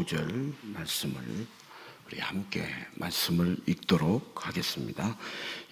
25절 말씀을 우리 함께 말씀을 읽도록 하겠습니다.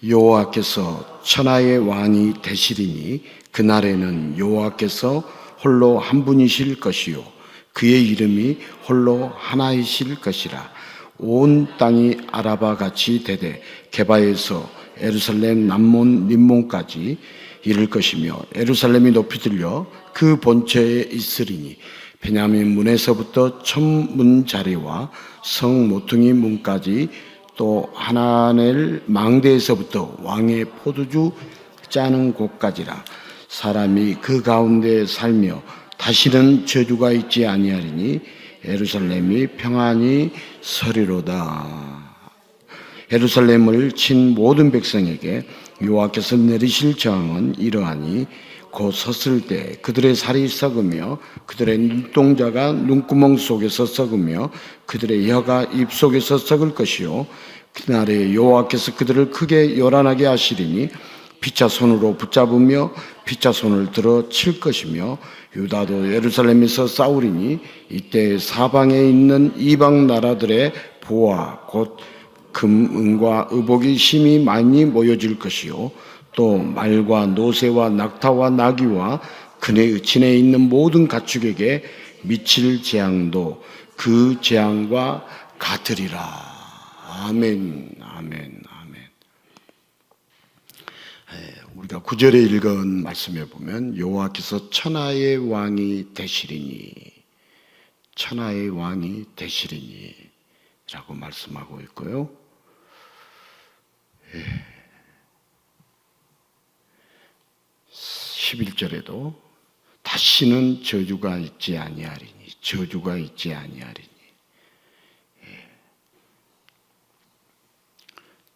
여호와께서 천하의 왕이 되시리니 그날에는 여호와께서 홀로 한 분이실 것이요 그의 이름이 홀로 하나이실 것이라. 온 땅이 아라바 같이 되되 게바에서 예루살렘 남문 림몬까지 이를 것이며 예루살렘이 높이 들려 그 본처에 있으리니 베냐민 문에서부터 천문 자리와 성 모퉁이 문까지 또 하나넬 망대에서부터 왕의 포도주 짜는 곳까지라. 사람이 그 가운데 살며 다시는 저주가 있지 아니하리니 예루살렘이 평안히 서리로다. 예루살렘을 친 모든 백성에게 여호와께서 내리실 저항은 이러하니 곧 섰을 때 그들의 살이 썩으며 그들의 눈동자가 눈구멍 속에서 썩으며 그들의 혀가 입 속에서 썩을 것이요 그날에 여호와께서 그들을 크게 요란하게 하시리니 피차 손으로 붙잡으며 피차 손을 들어 칠 것이며 유다도 예루살렘에서 싸우리니 이때 사방에 있는 이방 나라들의 보화 곧 금, 은과 의복이 심히 많이 모여질 것이요 또 말과 노새와 낙타와 나귀와 그네 진에 있는 모든 가축에게 미칠 재앙도 그 재앙과 같으리라. 아멘, 아멘, 아멘. 우리가 9절에 읽은 말씀에 보면 여호와께서 천하의 왕이 되시리니 천하의 왕이 되시리니 라고 말씀하고 있고요. 11절에도 다시는 저주가 있지 아니하리니 저주가 있지 아니하리니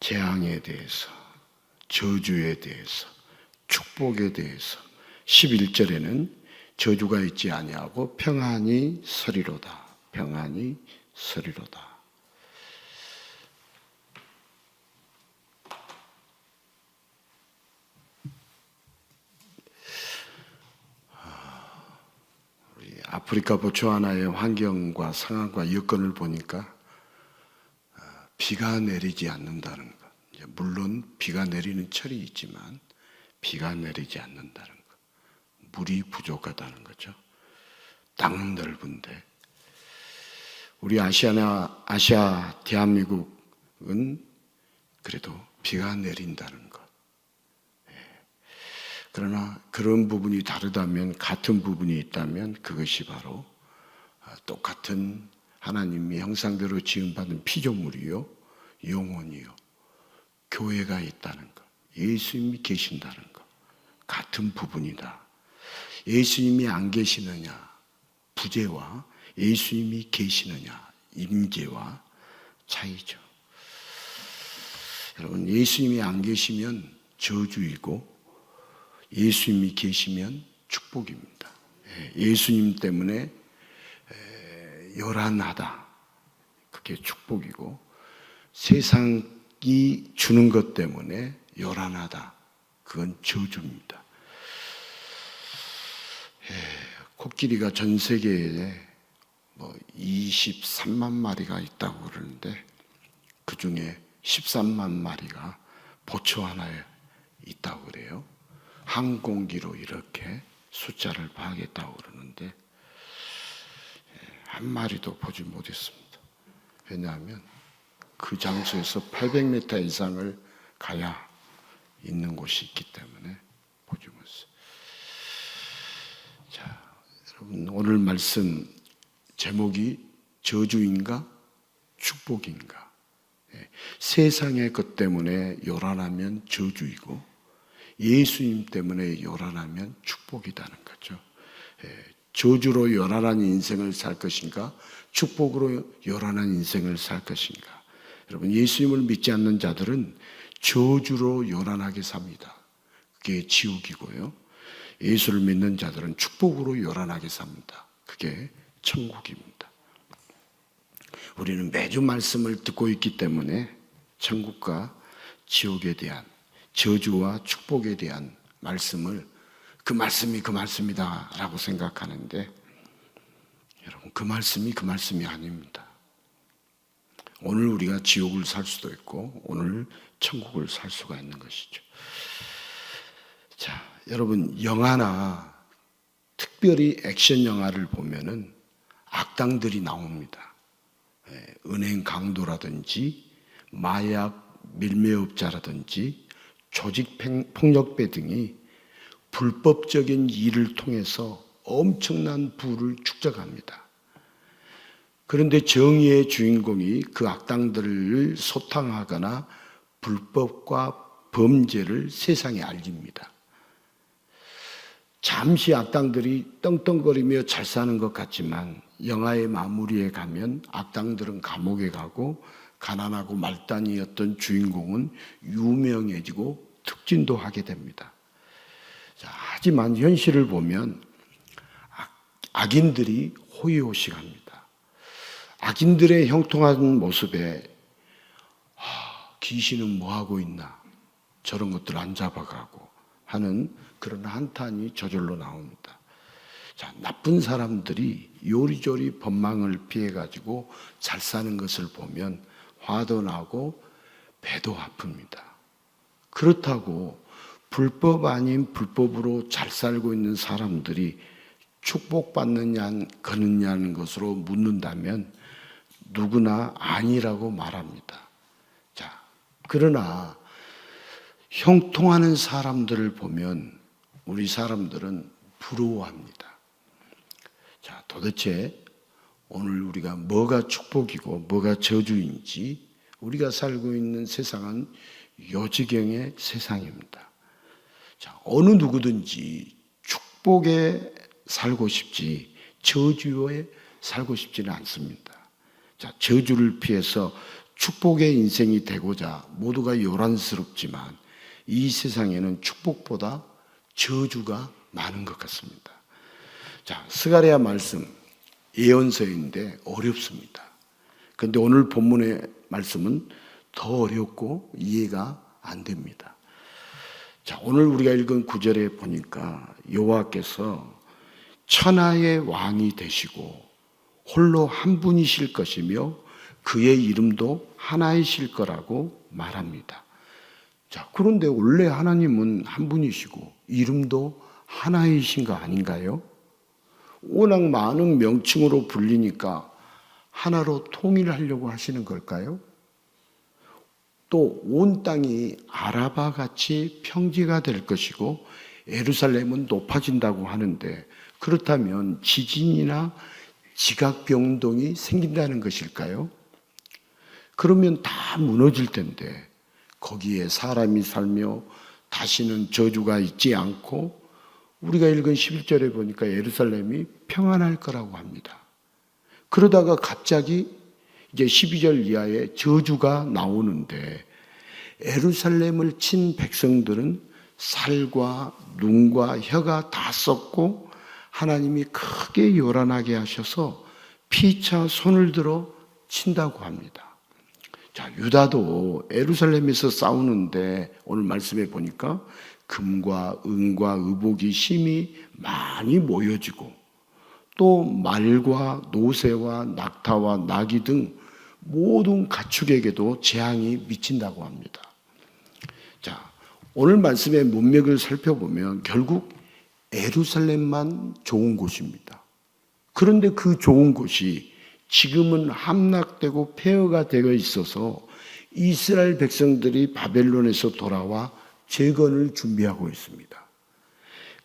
재앙에 대해서 저주에 대해서 축복에 대해서 11절에는 저주가 있지 아니하고 평안히 서리로다. 평안히 서리로다. 아프리카 보츠와나의 환경과 상황과 여건을 보니까 비가 내리지 않는다는 것. 물론 비가 내리는 철이 있지만 비가 내리지 않는다는 것. 물이 부족하다는 거죠. 땅은 넓은데 우리 아시아 대한민국은 그래도 비가 내린다는 것. 그러나 그런 부분이 다르다면 같은 부분이 있다면 그것이 바로 똑같은 하나님의 형상대로 지음받은 피조물이요 영혼이요 교회가 있다는 것, 예수님이 계신다는 것, 같은 부분이다. 예수님이 안 계시느냐 부재와 예수님이 계시느냐 임재와 차이죠. 여러분 예수님이 안 계시면 저주이고 예수님이 계시면 축복입니다. 예수님 때문에 요란하다. 그게 축복이고 세상이 주는 것 때문에 요란하다. 그건 저주입니다. 코끼리가 전 세계에 23만 마리가 있다고 그러는데 그 중에 13만 마리가 보츠와나에 있다고 그래요. 항공기로 이렇게 숫자를 파악했다고 그러는데 한 마리도 보지 못했습니다. 왜냐하면 그 장소에서 800m 이상을 가야 있는 곳이 있기 때문에 보지 못했어요. 자, 여러분 오늘 말씀 제목이 저주인가 축복인가? 세상의 것 때문에 요란하면 저주이고 예수님 때문에 요란하면 축복이라는 거죠. 저주로 요란한 인생을 살 것인가 축복으로 요란한 인생을 살 것인가. 여러분 예수님을 믿지 않는 자들은 저주로 요란하게 삽니다. 그게 지옥이고요. 예수를 믿는 자들은 축복으로 요란하게 삽니다. 그게 천국입니다. 우리는 매주 말씀을 듣고 있기 때문에 천국과 지옥에 대한 저주와 축복에 대한 말씀을 그 말씀이 그 말씀이다 라고 생각하는데 여러분 그 말씀이 아닙니다. 오늘 우리가 지옥을 살 수도 있고 오늘 천국을 살 수가 있는 것이죠. 자, 여러분 영화나 특별히 액션 영화를 보면은 악당들이 나옵니다. 은행 강도라든지 마약 밀매업자라든지 조직 폭력배 등이 불법적인 일을 통해서 엄청난 부를 축적합니다. 그런데 정의의 주인공이 그 악당들을 소탕하거나 불법과 범죄를 세상에 알립니다. 잠시 악당들이 떵떵거리며 잘 사는 것 같지만 영화의 마무리에 가면 악당들은 감옥에 가고 가난하고 말단이었던 주인공은 유명해지고 특진도 하게 됩니다. 자, 하지만 현실을 보면 악인들이 호의호식합니다. 악인들의 형통한 모습에 귀신은 뭐하고 있나 저런 것들 안 잡아가고 하는 그런 한탄이 저절로 나옵니다. 자, 나쁜 사람들이 요리조리 법망을 피해가지고 잘 사는 것을 보면 화도 나고 배도 아픕니다. 그렇다고 불법 아닌 불법으로 잘 살고 있는 사람들이 축복받느냐는 것으로 묻는다면 누구나 아니라고 말합니다. 자, 그러나 형통하는 사람들을 보면 우리 사람들은 부러워합니다. 자, 도대체 오늘 우리가 뭐가 축복이고 뭐가 저주인지 우리가 살고 있는 세상은 요지경의 세상입니다. 자, 어느 누구든지 축복에 살고 싶지 저주에 살고 싶지는 않습니다. 자, 저주를 피해서 축복의 인생이 되고자 모두가 요란스럽지만 이 세상에는 축복보다 저주가 많은 것 같습니다. 자, 스가랴 말씀 예언서인데 어렵습니다. 그런데 오늘 본문의 말씀은 더 어렵고 이해가 안 됩니다. 자, 오늘 우리가 읽은 구절에 보니까 여호와께서 천하의 왕이 되시고 홀로 한 분이실 것이며 그의 이름도 하나이실 거라고 말합니다. 자, 그런데 원래 하나님은 한 분이시고 이름도 하나이신 거 아닌가요? 워낙 많은 명칭으로 불리니까 하나로 통일하려고 하시는 걸까요? 또 온 땅이 아라바 같이 평지가 될 것이고 예루살렘은 높아진다고 하는데 그렇다면 지진이나 지각 변동이 생긴다는 것일까요? 그러면 다 무너질 텐데 거기에 사람이 살며 다시는 저주가 있지 않고 우리가 읽은 11절에 보니까 예루살렘이 평안할 거라고 합니다. 그러다가 갑자기 이제 12절 이하에 저주가 나오는데 예루살렘을 친 백성들은 살과 눈과 혀가 다 썩고 하나님이 크게 요란하게 하셔서 피차 손을 들어 친다고 합니다. 자, 유다도 예루살렘에서 싸우는데 오늘 말씀에 보니까 금과 은과 의복이 심히 많이 모여지고 또 말과 노새와 낙타와 나귀 등 모든 가축에게도 재앙이 미친다고 합니다. 자, 오늘 말씀의 문맥을 살펴보면 결국 예루살렘만 좋은 곳입니다. 그런데 그 좋은 곳이 지금은 함락되고 폐허가 되어 있어서 이스라엘 백성들이 바벨론에서 돌아와 재건을 준비하고 있습니다.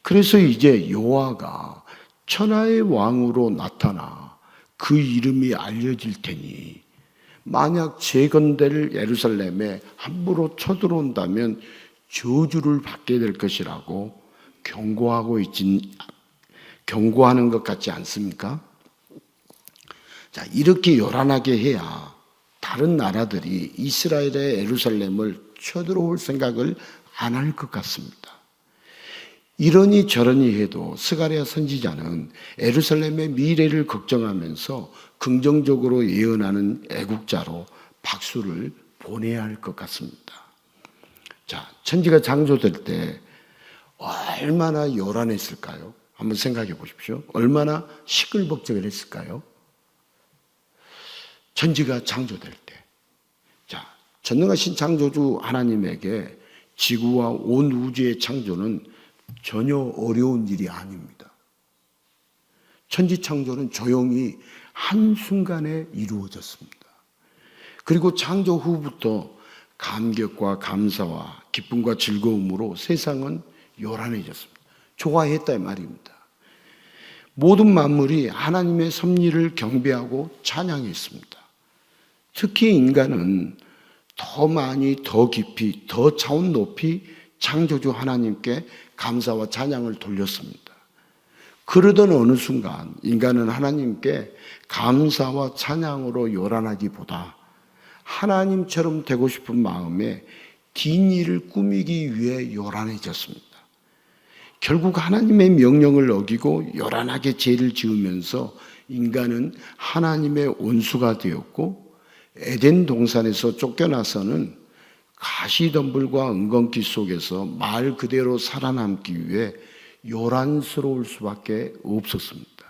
그래서 이제 여호와가 천하의 왕으로 나타나 그 이름이 알려질 테니 만약 재건될 예루살렘에 함부로 쳐들어온다면 저주를 받게 될 것이라고 경고하는 것 같지 않습니까? 자, 이렇게 요란하게 해야 다른 나라들이 이스라엘의 예루살렘을 쳐들어올 생각을 안 할 것 같습니다. 이러니 저러니 해도 스가랴 선지자는 예루살렘의 미래를 걱정하면서 긍정적으로 예언하는 애국자로 박수를 보내야 할 것 같습니다. 자, 천지가 창조될 때 얼마나 요란했을까요? 한번 생각해 보십시오. 얼마나 시끌벅적했을까요? 천지가 창조될 때, 자, 전능하신 창조주 하나님에게 지구와 온 우주의 창조는 전혀 어려운 일이 아닙니다. 천지 창조는 조용히 한순간에 이루어졌습니다. 그리고 창조 후부터 감격과 감사와 기쁨과 즐거움으로 세상은 요란해졌습니다. 좋아했다 이 말입니다. 모든 만물이 하나님의 섭리를 경배하고 찬양했습니다. 특히 인간은 더 많이, 더 깊이, 더 차원 높이 창조주 하나님께 감사와 찬양을 돌렸습니다. 그러던 어느 순간 인간은 하나님께 감사와 찬양으로 요란하기보다 하나님처럼 되고 싶은 마음에 긴 일을 꾸미기 위해 요란해졌습니다. 결국 하나님의 명령을 어기고 요란하게 죄를 지으면서 인간은 하나님의 원수가 되었고, 에덴 동산에서 쫓겨나서는 가시덤불과 은건기 속에서 말 그대로 살아남기 위해 요란스러울 수밖에 없었습니다.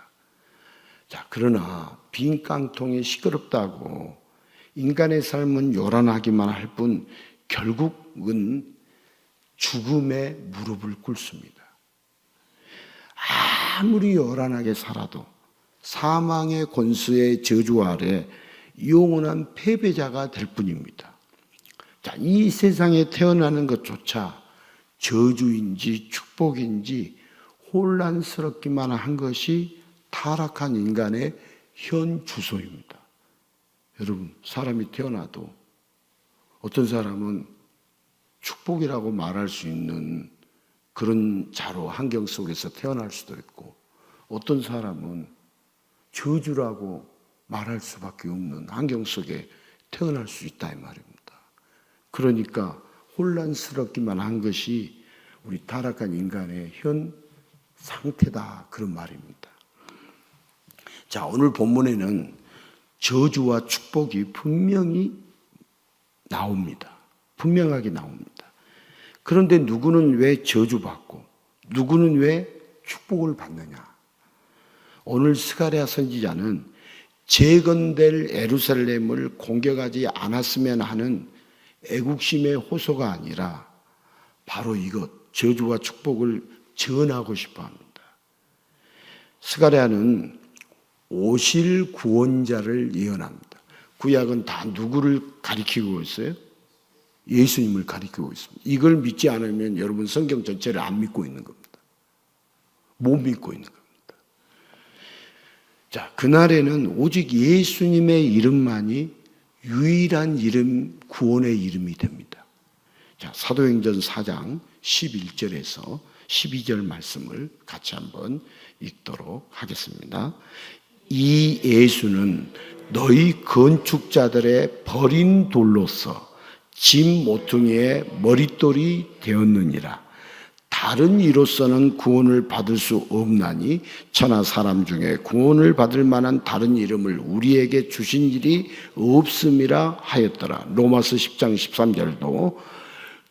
자, 그러나 빈 깡통이 시끄럽다고 인간의 삶은 요란하기만 할 뿐 결국은 죽음에 무릎을 꿇습니다. 아무리 요란하게 살아도 사망의 권수의 저주 아래 영원한 패배자가 될 뿐입니다. 자, 이 세상에 태어나는 것조차 저주인지 축복인지 혼란스럽기만 한 것이 타락한 인간의 현 주소입니다. 여러분, 사람이 태어나도 어떤 사람은 축복이라고 말할 수 있는 그런 자로 환경 속에서 태어날 수도 있고, 어떤 사람은 저주라고 말할 수밖에 없는 환경 속에 태어날 수 있다 이 말입니다. 그러니까 혼란스럽기만 한 것이 우리 타락한 인간의 현 상태다, 그런 말입니다. 자, 오늘 본문에는 저주와 축복이 분명히 나옵니다. 분명하게 나옵니다. 그런데 누구는 왜 저주받고 누구는 왜 축복을 받느냐? 오늘 스가랴 선지자는 재건될 예루살렘을 공격하지 않았으면 하는 애국심의 호소가 아니라 바로 이것, 저주와 축복을 전하고 싶어 합니다. 스가랴는 오실 구원자를 예언합니다. 구약은 다 누구를 가리키고 있어요? 예수님을 가리키고 있습니다. 이걸 믿지 않으면 여러분 성경 전체를 안 믿고 있는 겁니다. 못 믿고 있는 겁니다. 자, 그날에는 오직 예수님의 이름만이 유일한 이름, 구원의 이름이 됩니다. 자, 사도행전 4장 11절에서 12절 말씀을 같이 한번 읽도록 하겠습니다. 이 예수는 너희 건축자들의 버린 돌로서 짐 모퉁이의 머릿돌이 되었느니라. 다른 이로서는 구원을 받을 수 없나니 천하 사람 중에 구원을 받을 만한 다른 이름을 우리에게 주신 일이 없음이라 하였더라. 로마서 10장 13절도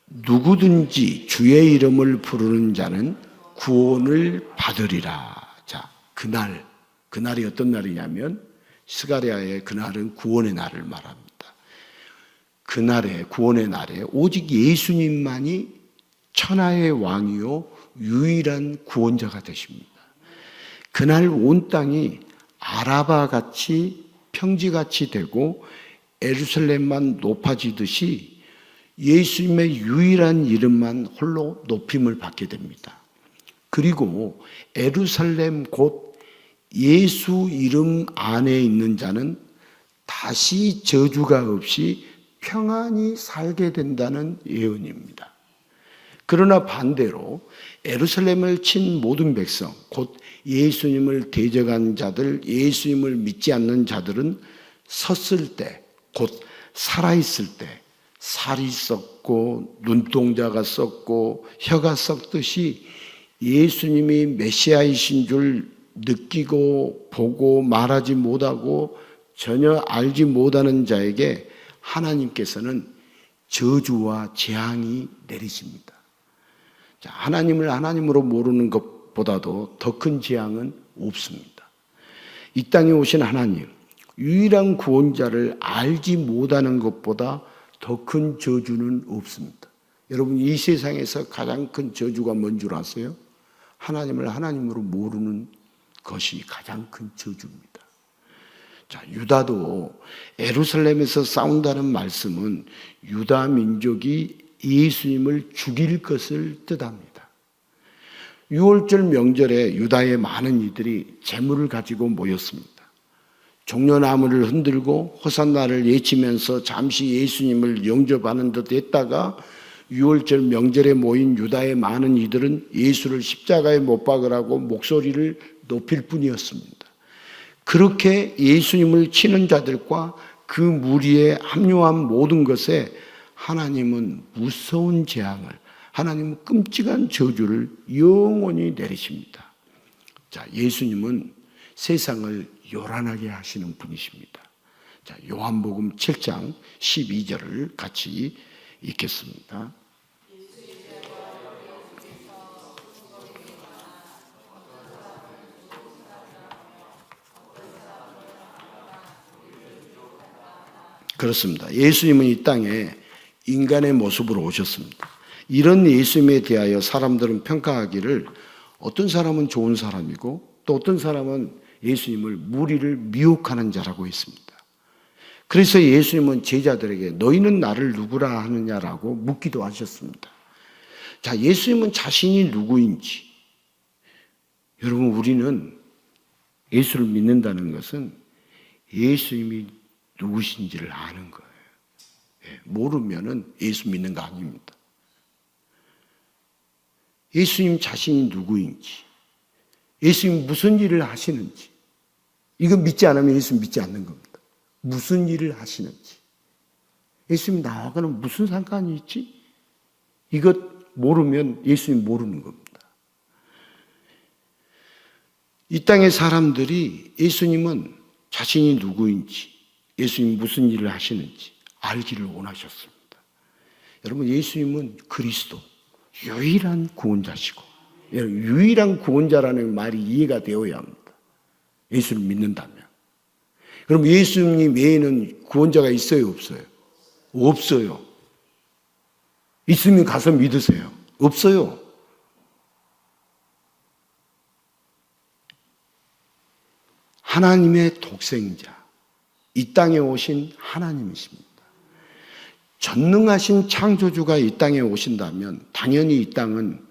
누구든지 주의 이름을 부르는 자는 구원을 받으리라. 자, 그날이 어떤 날이냐면 스가랴의 그날은 구원의 날을 말합니다. 그날에, 구원의 날에 오직 예수님만이 천하의 왕이요 유일한 구원자가 되십니다. 그날 온 땅이 아라바같이 평지같이 되고 예루살렘만 높아지듯이 예수님의 유일한 이름만 홀로 높임을 받게 됩니다. 그리고 예루살렘 곧 예수 이름 안에 있는 자는 다시 저주가 없이 평안히 살게 된다는 예언입니다. 그러나 반대로 예루살렘을 친 모든 백성, 곧 예수님을 대적한 자들, 예수님을 믿지 않는 자들은 섰을 때, 곧 살아있을 때 살이 썩고 눈동자가 썩고 혀가 썩듯이 예수님이 메시아이신 줄 느끼고 보고 말하지 못하고 전혀 알지 못하는 자에게 하나님께서는 저주와 재앙이 내리십니다. 자, 하나님을 하나님으로 모르는 것보다도 더 큰 재앙은 없습니다. 이 땅에 오신 하나님, 유일한 구원자를 알지 못하는 것보다 더 큰 저주는 없습니다. 여러분, 이 세상에서 가장 큰 저주가 뭔 줄 아세요? 하나님을 하나님으로 모르는 것이 가장 큰 저주입니다. 자, 유다도 예루살렘에서 싸운다는 말씀은 유다 민족이 예수님을 죽일 것을 뜻합니다. 유월절 명절에 유다의 많은 이들이 재물을 가지고 모였습니다. 종려나무를 흔들고 호산나를 외치면서 잠시 예수님을 영접하는 듯 했다가 유월절 명절에 모인 유다의 많은 이들은 예수를 십자가에 못 박으라고 목소리를 높일 뿐이었습니다. 그렇게 예수님을 치는 자들과 그 무리에 합류한 모든 것에 하나님은 무서운 재앙을, 하나님은 끔찍한 저주를 영원히 내리십니다. 자, 예수님은 세상을 요란하게 하시는 분이십니다. 자, 요한복음 7장 12절을 같이 읽겠습니다. 그렇습니다. 예수님은 이 땅에 인간의 모습으로 오셨습니다. 이런 예수님에 대하여 사람들은 평가하기를 어떤 사람은 좋은 사람이고 또 어떤 사람은 예수님을 무리를 미혹하는 자라고 했습니다. 그래서 예수님은 제자들에게 너희는 나를 누구라 하느냐라고 묻기도 하셨습니다. 자, 예수님은 자신이 누구인지, 여러분, 우리는 예수를 믿는다는 것은 예수님이 누구신지를 아는 거예요. 모르면은 예수 믿는 거 아닙니다. 예수님 자신이 누구인지, 예수님 무슨 일을 하시는지, 이거 믿지 않으면 예수님 믿지 않는 겁니다. 무슨 일을 하시는지, 예수님 나하고는 무슨 상관이 있지? 이것 모르면 예수님 모르는 겁니다. 이 땅의 사람들이 예수님은 자신이 누구인지, 예수님 무슨 일을 하시는지 알기를 원하셨습니다. 여러분, 예수님은 그리스도, 유일한 구원자시고, 유일한 구원자라는 말이 이해가 되어야 합니다. 예수를 믿는다면. 그럼 예수님 외에는 구원자가 있어요, 없어요? 없어요. 있으면 가서 믿으세요. 없어요. 하나님의 독생자, 이 땅에 오신 하나님이십니다. 전능하신 창조주가 이 땅에 오신다면 당연히 이 땅은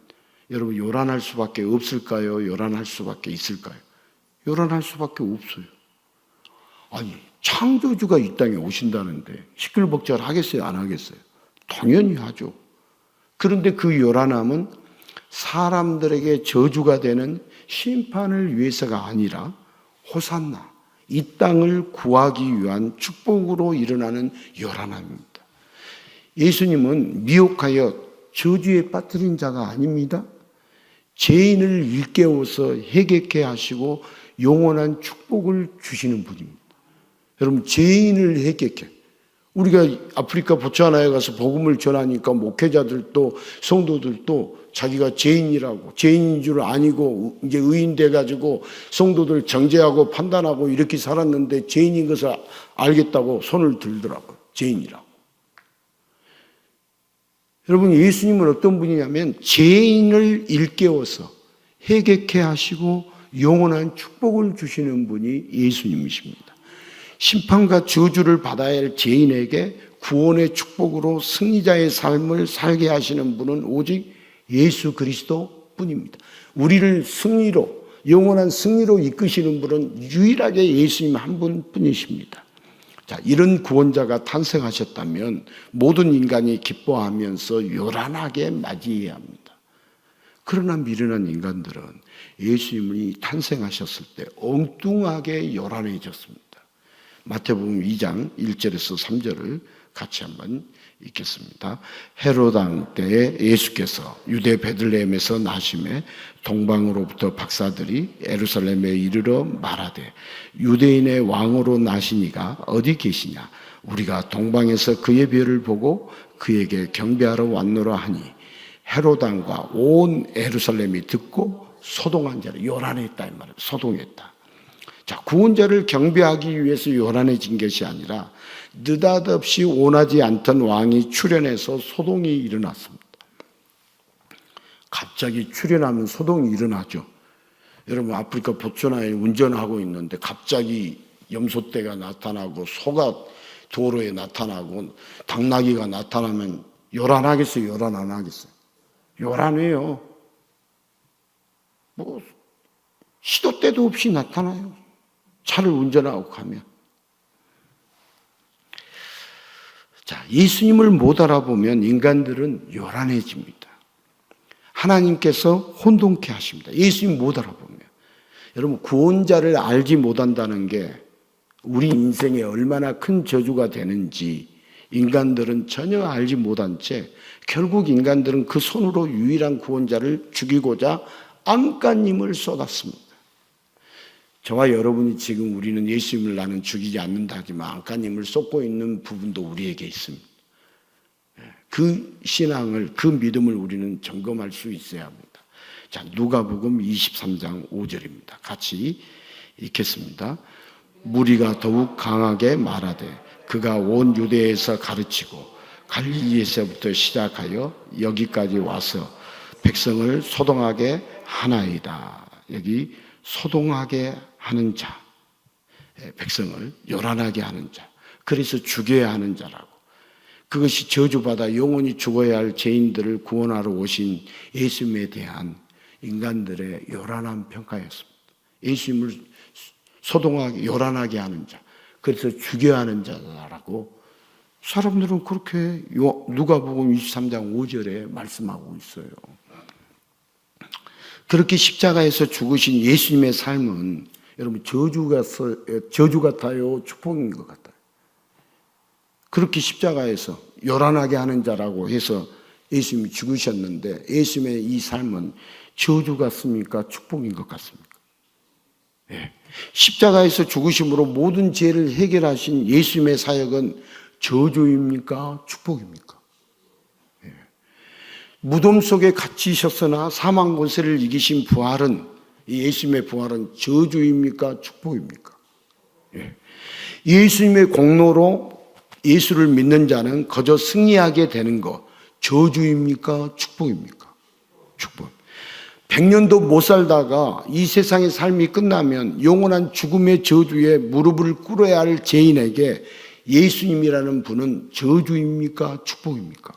여러분 요란할 수밖에 없을까요? 요란할 수밖에 있을까요? 요란할 수밖에 없어요. 아니, 창조주가 이 땅에 오신다는데 시끌벅적 하겠어요? 안 하겠어요? 당연히 하죠. 그런데 그 요란함은 사람들에게 저주가 되는 심판을 위해서가 아니라 호산나, 이 땅을 구하기 위한 축복으로 일어나는 요란함입니다. 예수님은 미혹하여 저주에 빠뜨린 자가 아닙니다. 죄인을 일깨워서 회개케 하시고 영원한 축복을 주시는 분입니다. 여러분, 죄인을 회개케, 우리가 아프리카 보츠와나에 가서 복음을 전하니까 목회자들도 성도들도 자기가 죄인이라고, 죄인인 줄 아니고 이제 의인 돼가지고 성도들 정죄하고 판단하고 이렇게 살았는데 죄인인 것을 알겠다고 손을 들더라고요. 죄인이라고. 여러분, 예수님은 어떤 분이냐면 죄인을 일깨워서 회개케 하시고 영원한 축복을 주시는 분이 예수님이십니다. 심판과 저주를 받아야 할 죄인에게 구원의 축복으로 승리자의 삶을 살게 하시는 분은 오직 예수 그리스도 뿐입니다. 우리를 승리로, 영원한 승리로 이끄시는 분은 유일하게 예수님 한 분뿐이십니다. 자, 이런 구원자가 탄생하셨다면 모든 인간이 기뻐하면서 요란하게 맞이해야 합니다. 그러나 미련한 인간들은 예수님이 탄생하셨을 때 엉뚱하게 요란해졌습니다. 마태복음 2장 1절에서 3절을 같이 한번 읽겠습니다. 헤롯 왕 때에 예수께서 유대 베들레헴에서 나심에 동방으로부터 박사들이 예루살렘에 이르러 말하되 유대인의 왕으로 나시니가 어디 계시냐? 우리가 동방에서 그의 별을 보고 그에게 경배하러 왔노라 하니 헤롯 왕과 온 예루살렘이 듣고 소동한 자를 요란했다 이 말이에요. 소동했다. 자, 구원자를 경배하기 위해서 요란해진 것이 아니라 느닷없이 원하지 않던 왕이 출현해서 소동이 일어났습니다. 갑자기 출현하면 소동이 일어나죠. 여러분, 아프리카 보츠와나에 운전하고 있는데 갑자기 염소떼가 나타나고 소가 도로에 나타나고 당나귀가 나타나면 요란하겠어요? 요란 안 하겠어요? 요란해요. 뭐 시도 때도 없이 나타나요. 차를 운전하고 가면. 자, 예수님을 못 알아보면 인간들은 요란해집니다. 하나님께서 혼돈케 하십니다. 예수님 못 알아보면. 여러분, 구원자를 알지 못한다는 게 우리 인생에 얼마나 큰 저주가 되는지 인간들은 전혀 알지 못한 채 결국 인간들은 그 손으로 유일한 구원자를 죽이고자 안간힘을 쏟았습니다. 저와 여러분이 지금 우리는 예수님을 나는 죽이지 않는다 하지만 안간힘을 쏟고 있는 부분도 우리에게 있습니다. 그 신앙을, 그 믿음을 우리는 점검할 수 있어야 합니다. 자, 누가복음 23장 5절입니다. 같이 읽겠습니다. 무리가 더욱 강하게 말하되 그가 온 유대에서 가르치고 갈릴리에서부터 시작하여 여기까지 와서 백성을 소동하게 하나이다. 여기 소동하게 하는 자, 백성을 요란하게 하는 자, 그래서 죽여야 하는 자라고. 그것이 저주받아 영원히 죽어야 할 죄인들을 구원하러 오신 예수님에 대한 인간들의 요란한 평가였습니다. 예수님을 소동하게, 요란하게 하는 자, 그래서 죽여야 하는 자라고 사람들은 그렇게 누가복음 23장 5절에 말씀하고 있어요. 그렇게 십자가에서 죽으신 예수님의 삶은 여러분 저주 같아요? 축복인 것 같아요? 그렇게 십자가에서 요란하게 하는 자라고 해서 예수님이 죽으셨는데 예수님의 이 삶은 저주 같습니까? 축복인 것 같습니까? 네. 십자가에서 죽으심으로 모든 죄를 해결하신 예수님의 사역은 저주입니까? 축복입니까? 네. 무덤 속에 갇히셨으나 사망 권세를 이기신 부활은, 예수님의 부활은 저주입니까? 축복입니까? 네. 예수님의 공로로 예수를 믿는 자는 거저 승리하게 되는 것, 저주입니까? 축복입니까? 축복. 100년도 못 살다가 이 세상의 삶이 끝나면 영원한 죽음의 저주에 무릎을 꿇어야 할 죄인에게 예수님이라는 분은 저주입니까? 축복입니까?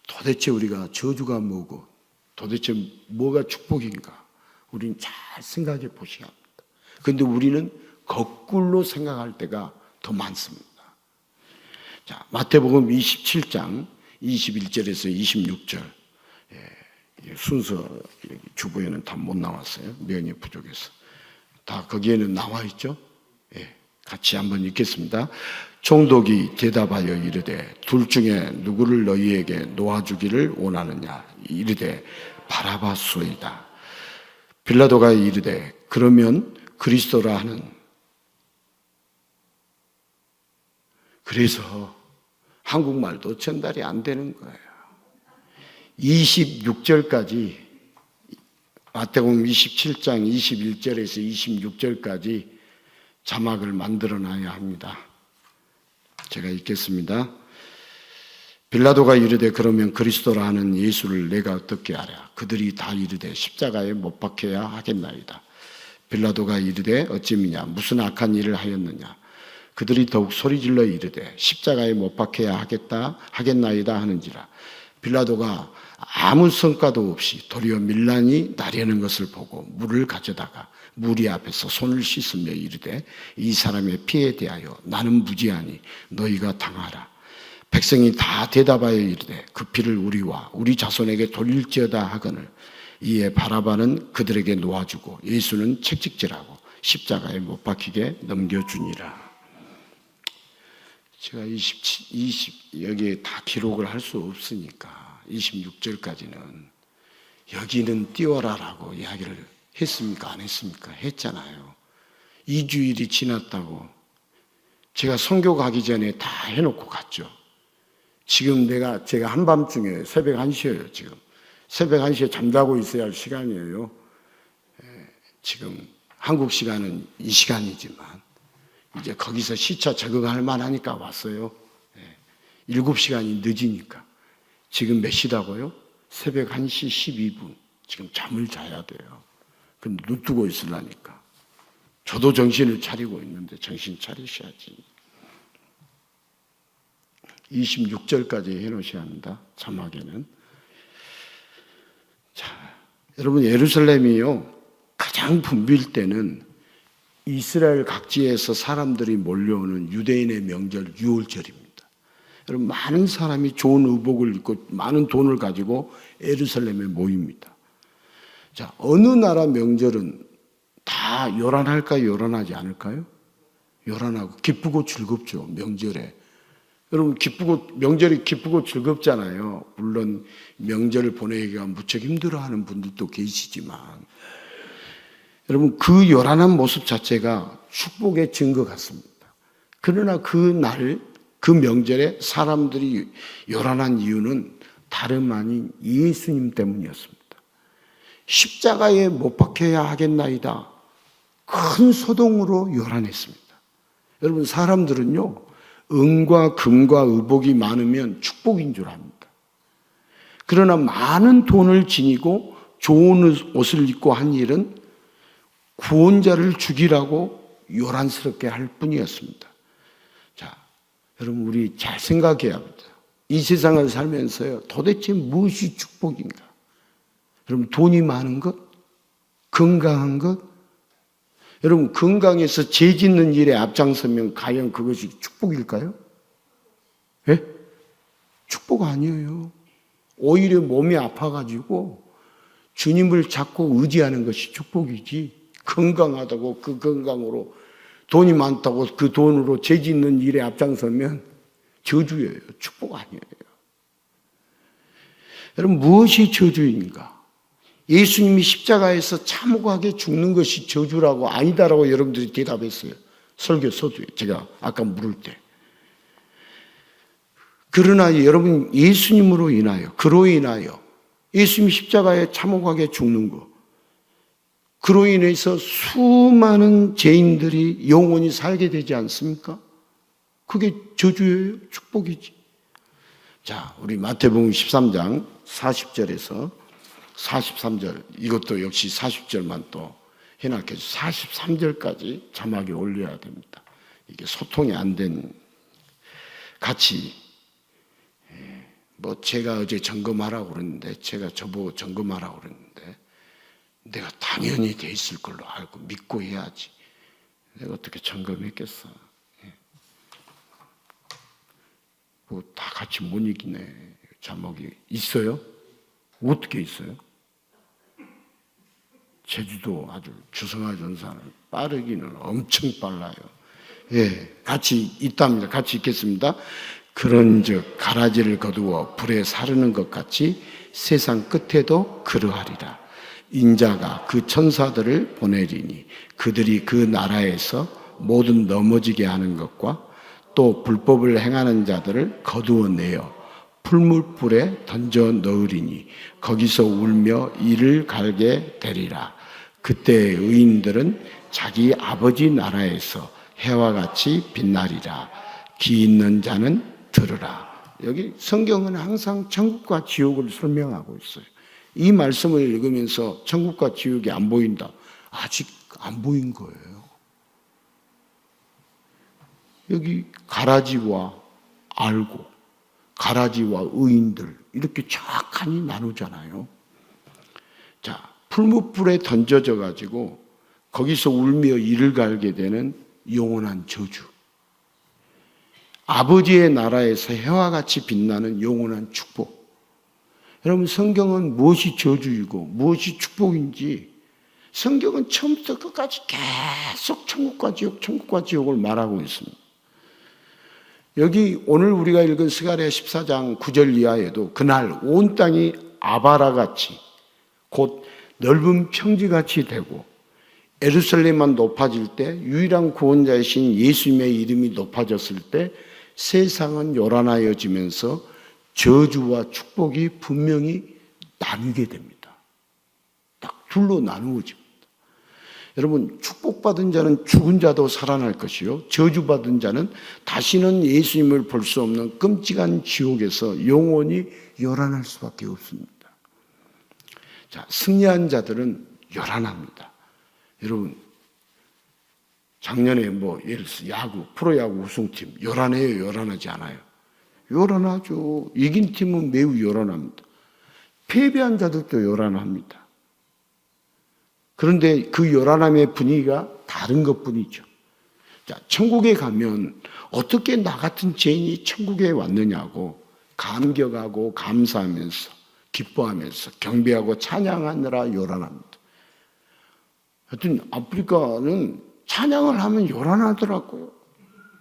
도대체 우리가 저주가 뭐고 도대체 뭐가 축복인가? 우리는 잘 생각해 보셔야 합니다. 그런데 우리는 거꾸로 생각할 때가 더 많습니다. 자, 마태복음 27장 21절에서 26절. 순서 주보에는 다 못 나왔어요. 면이 부족해서. 다 거기에는 나와 있죠. 같이 한번 읽겠습니다. 총독이 대답하여 이르되 둘 중에 누구를 너희에게 놓아주기를 원하느냐? 이르되 바라바소이다. 빌라도가 이르되 그러면 그리스도라 하는. 그래서 한국말도 전달이 안 되는 거예요. 26절까지, 마태복음 27장 21절에서 26절까지 자막을 만들어 놔야 합니다. 제가 읽겠습니다. 빌라도가 이르되 그러면 그리스도라 하는 예수를 내가 어떻게 하랴? 그들이 다 이르되 십자가에 못 박혀야 하겠나이다. 빌라도가 이르되 어찌미냐? 무슨 악한 일을 하였느냐? 그들이 더욱 소리질러 이르되 십자가에 못 박혀야 하겠나이다 하는지라. 빌라도가 아무 성과도 없이 도리어 밀란이 나려는 것을 보고 물을 가져다가 무리 앞에서 손을 씻으며 이르되 이 사람의 피에 대하여 나는 무지하니 너희가 당하라. 백성이 다 대답하여 이르되 그 피를 우리와 우리 자손에게 돌릴지어다 하거늘 이에 바라바는 그들에게 놓아주고 예수는 책찍질하고 십자가에 못 박히게 넘겨주니라. 제가 여기에 다 기록을 할 수 없으니까 26절까지는 여기는 띄워라라고 이야기를 했습니까? 안 했습니까? 했잖아요. 2주일이 지났다고. 제가 선교 가기 전에 다 해놓고 갔죠. 지금 제가 한밤중에 새벽 1시예요, 지금. 새벽 1시에 잠자고 있어야 할 시간이에요. 지금 한국 시간은 이 시간이지만 이제 거기서 시차 적응할 만하니까 왔어요. 7시간이 늦으니까. 지금 몇 시다고요? 새벽 1시 12분. 지금 잠을 자야 돼요. 근데 눈 뜨고 있으려니까. 저도 정신을 차리고 있는데 정신 차리셔야지. 26절까지 해놓으셔야 합니다. 자막에는. 자, 여러분, 예루살렘이요, 가장 붐빌 때는 이스라엘 각지에서 사람들이 몰려오는 유대인의 명절 유월절입니다. 여러분, 많은 사람이 좋은 의복을 입고 많은 돈을 가지고 예루살렘에 모입니다. 자, 어느 나라 명절은 다 요란할까요? 요란하지 않을까요? 요란하고 기쁘고 즐겁죠, 명절에. 여러분, 명절이 기쁘고 즐겁잖아요. 물론 명절을 보내기가 무척 힘들어하는 분들도 계시지만, 여러분, 그 요란한 모습 자체가 축복의 증거 같습니다. 그러나 그 명절에 사람들이 요란한 이유는 다름 아닌 예수님 때문이었습니다. 십자가에 못 박혀야 하겠나이다. 큰 소동으로 요란했습니다. 여러분, 사람들은요, 은과 금과 의복이 많으면 축복인 줄 압니다. 그러나 많은 돈을 지니고 좋은 옷을 입고 한 일은 구원자를 죽이라고 요란스럽게 할 뿐이었습니다. 자, 여러분, 우리 잘 생각해야 합니다. 이 세상을 살면서요, 도대체 무엇이 축복인가? 여러분, 돈이 많은 것? 건강한 것? 여러분, 건강해서 죄 짓는 일에 앞장서면 과연 그것이 축복일까요? 예? 축복 아니에요. 오히려 몸이 아파가지고 주님을 찾고 의지하는 것이 축복이지, 건강하다고 그 건강으로, 돈이 많다고 그 돈으로 죄 짓는 일에 앞장서면 저주예요. 축복 아니에요. 여러분, 무엇이 저주인가? 예수님이 십자가에서 참혹하게 죽는 것이 저주라고 아니다라고 여러분들이 대답했어요. 설교 서두에 제가 아까 물을 때. 그러나 여러분, 예수님으로 인하여, 그로 인하여 예수님이 십자가에 참혹하게 죽는 것, 그로 인해서 수많은 죄인들이 영원히 살게 되지 않습니까? 그게 저주예요? 축복이지. 자, 우리 마태복음 13장 40절에서 43절, 이것도 역시 40절만 또 해놨겠죠. 43절까지 자막에 올려야 됩니다. 이게 소통이 안 된, 같이, 제가 어제 점검하라고 그랬는데, 제가 저보고 점검하라고 그랬는데, 내가 당연히 돼 있을 걸로 알고 믿고 해야지. 내가 어떻게 점검했겠어. 다 같이 못 이기네. 자막이 있어요? 어떻게 있어요? 제주도 아주 주성아 전사는 빠르기는 엄청 빨라요. 예, 같이 있답니다. 같이 있겠습니다. 그런즉 가라지를 거두어 불에 사르는 것 같이 세상 끝에도 그러하리라. 인자가 그 천사들을 보내리니 그들이 그 나라에서 모든 넘어지게 하는 것과 또 불법을 행하는 자들을 거두어내어 풀무불에 던져 넣으리니 거기서 울며 이를 갈게 되리라. 그때 의인들은 자기 아버지 나라에서 해와 같이 빛나리라. 귀 있는 자는 들으라. 여기 성경은 항상 천국과 지옥을 설명하고 있어요. 이 말씀을 읽으면서 천국과 지옥이 안 보인다. 아직 안 보인 거예요. 여기 가라지와 알고, 가라지와 의인들, 이렇게 정확하게 나누잖아요. 자, 풀무불에 던져져 가지고 거기서 울며 이를 갈게 되는 영원한 저주. 아버지의 나라에서 해와 같이 빛나는 영원한 축복. 여러분, 성경은 무엇이 저주이고 무엇이 축복인지 성경은 처음부터 끝까지 계속 천국과 지옥, 천국과 지옥을 말하고 있습니다. 여기 오늘 우리가 읽은 스가랴 14장 9절 이하에도 그날 온 땅이 아바라같이 곧 넓은 평지같이 되고 예루살렘만 높아질 때 유일한 구원자이신 예수님의 이름이 높아졌을 때 세상은 요란하여지면서 저주와 축복이 분명히 나뉘게 됩니다. 딱 둘로 나누어집니다. 여러분, 축복받은 자는 죽은 자도 살아날 것이요, 저주받은 자는 다시는 예수님을 볼 수 없는 끔찍한 지옥에서 영원히 요란할 수밖에 없습니다. 자, 승리한 자들은 요란합니다. 여러분, 작년에 예를 들어서 야구, 프로야구 우승팀 요란해요, 요란하지 않아요? 요란하죠. 이긴 팀은 매우 요란합니다. 패배한 자들도 요란합니다. 그런데 그 요란함의 분위기가 다른 것뿐이죠. 자, 천국에 가면 어떻게 나 같은 죄인이 천국에 왔느냐고 감격하고 감사하면서 기뻐하면서 경배하고 찬양하느라 요란합니다. 하여튼 아프리카는 찬양을 하면 요란하더라고요.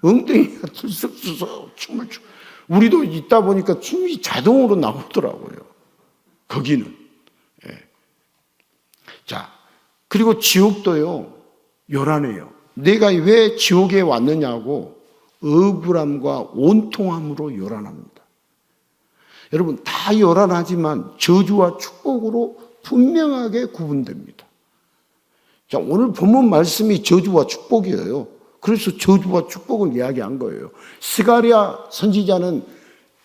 엉덩이가 들썩들썩 춤을 추고, 우리도 있다 보니까 춤이 자동으로 나오더라고요. 거기는. 예. 자, 그리고 지옥도요, 요란해요. 내가 왜 지옥에 왔느냐고 억울함과 온통함으로 요란합니다. 여러분, 다 요란하지만 저주와 축복으로 분명하게 구분됩니다. 자, 오늘 본문 말씀이 저주와 축복이에요. 그래서 저주와 축복을 이야기한 거예요. 스가랴 선지자는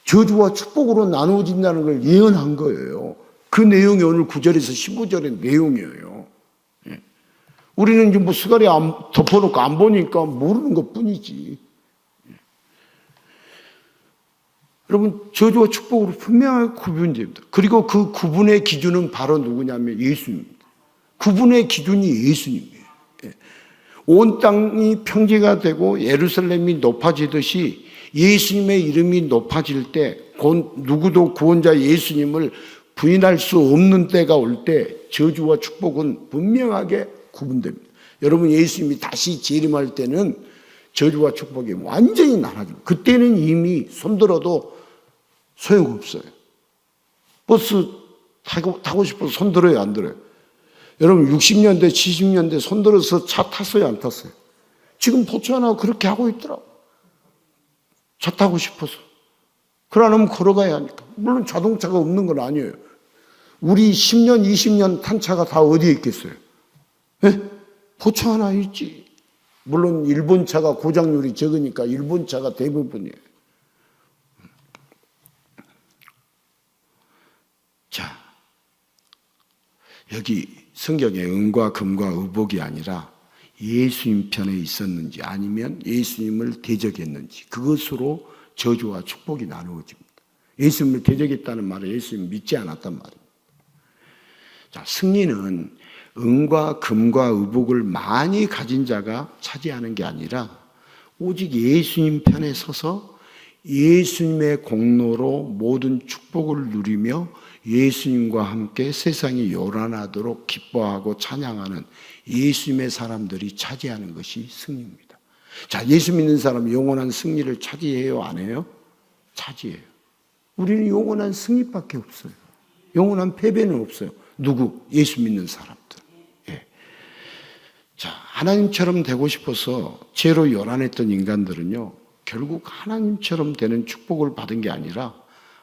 저주와 축복으로 나누어진다는 걸 예언한 거예요. 그 내용이 오늘 9절에서 15절의 내용이에요. 예. 우리는 이제 스가랴 덮어놓고 안 보니까 모르는 것 뿐이지. 예. 여러분, 저주와 축복으로 분명하게 구분됩니다. 그리고 그 구분의 기준은 바로 누구냐면 예수님입니다. 구분의 기준이 예수님이에요. 예. 온 땅이 평지가 되고 예루살렘이 높아지듯이 예수님의 이름이 높아질 때 누구도 구원자 예수님을 부인할 수 없는 때가 올 때 저주와 축복은 분명하게 구분됩니다. 여러분, 예수님이 다시 재림할 때는 저주와 축복이 완전히 나눠집니다. 그때는 이미 손들어도 소용없어요. 버스 타고 싶어서 손들어요, 안 들어요? 여러분, 60년대, 70년대 손들어서 차 탔어요, 안 탔어요? 지금 보츠와나 그렇게 하고 있더라고. 차 타고 싶어서. 그러려면 걸어가야 하니까. 물론 자동차가 없는 건 아니에요. 우리 10년, 20년 탄 차가 다 어디에 있겠어요? 예? 보츠와나 있지. 물론 일본 차가 고장률이 적으니까 일본 차가 대부분이에요. 자, 여기 성경에 은과 금과 의복이 아니라 예수님 편에 있었는지 아니면 예수님을 대적했는지, 그것으로 저주와 축복이 나누어집니다. 예수님을 대적했다는 말은 예수님 믿지 않았단 말입니다. 자, 승리는 은과 금과 의복을 많이 가진 자가 차지하는 게 아니라 오직 예수님 편에 서서 예수님의 공로로 모든 축복을 누리며 예수님과 함께 세상이 요란하도록 기뻐하고 찬양하는 예수님의 사람들이 차지하는 것이 승리입니다. 자, 예수 믿는 사람이 영원한 승리를 차지해요, 안 해요? 차지해요. 우리는 영원한 승리밖에 없어요. 영원한 패배는 없어요. 누구? 예수 믿는 사람들. 예. 자, 하나님처럼 되고 싶어서 죄로 요란했던 인간들은요, 결국 하나님처럼 되는 축복을 받은 게 아니라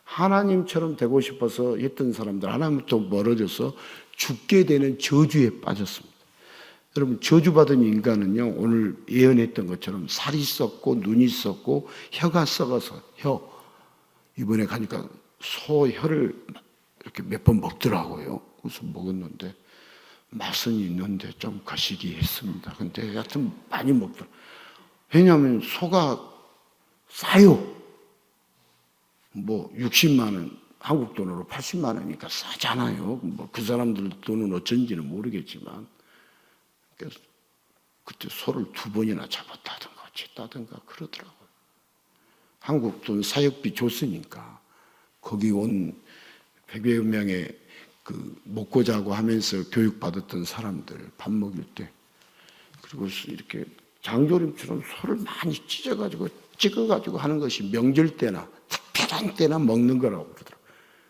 하나님처럼 되고 싶어서 했던 사람들, 하나님부터 멀어져서 죽게 되는 저주에 빠졌습니다. 여러분, 저주받은 인간은요, 오늘 예언했던 것처럼 살이 썩고 눈이 썩고 혀가 썩어서 이번에 가니까 소 혀를 이렇게 몇 번 먹더라고요. 그래서 먹었는데 맛은 있는데 좀 거시기 했습니다. 근데 하여튼 많이 먹더라고요. 왜냐하면 소가 싸요. 60만 원, 한국 돈으로 80만 원이니까 싸잖아요. 그 사람들 돈은 어쩐지는 모르겠지만. 그래서 그때 소를 2번이나 잡았다든가 쳤다든가 그러더라고요. 한국 돈 사역비 줬으니까 거기 온 100여 명의 그 먹고 자고 하면서 교육받았던 사람들 밥 먹일 때, 그리고 이렇게 장조림처럼 소를 많이 찍어가지고 하는 것이 명절 때나 특별한 때나 먹는 거라고 그러더라고요.